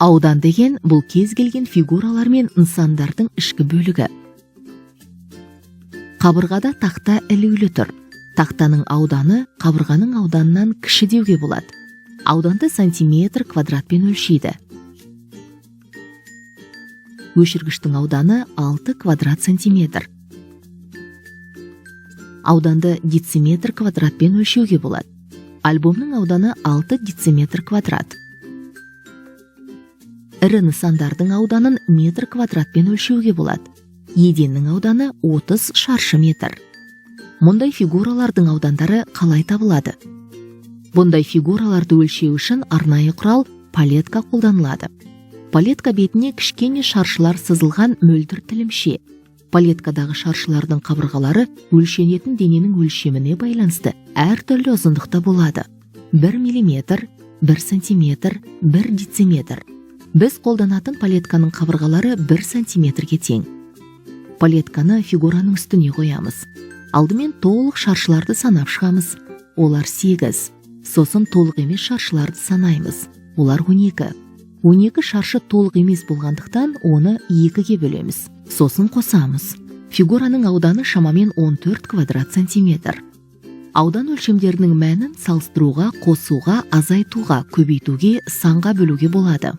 Аудан деген бұл кез келген фигуралар мен нысандардың ішкі бөлігі. Қабырғада тақта ілулі тұр. Тақтаның ауданы қабырғаның ауданынан кіші деуге болады. Ауданды сантиметр квадратпен өлшейді. Өшіргіштің ауданы 6 квадрат сантиметр. Ауданды дециметр квадратпен өлшеуге болады. Альбомның ауданы 6 дециметр квадрат. Ірі нысандардың ауданын метр квадратпен өлшеуге болады. Еденнің ауданы 30 шаршы метр. Мұндай фигуралардың аудандары қалай табылады? Бұндай фигураларды өлшеу үшін арнайы құрал палетка қолданылады. Палетка бетіне кішкене шаршылар сызылған мөлдір тілімше. Палеткадағы шаршылардың қабырғалары өлшенетін дененің өлшеміне байланысты әртүрлі ұзындықта болады. 1 миллиметр, 1 сантиметр, 1 дециметр. Біз қолданатын палетканың қабырғалары 1 сантиметрге тең. Палетканы фигураның үстіне қоямыз. Алдымен толық шаршыларды санап шығамыз. Олар 8. Сосын толық емес шаршыларды санаймыз. Олар 12. 12 шаршы толық емес болғандықтан оны 2-ге бөлеміз. Сосын қосамыз. Фигураның ауданы шамамен 14 квадрат сантиметр. Аудан өлшемдерінің мәнін салыстыруға, қосуға, азайтуға, көбейтуге, санға бөлуге болады.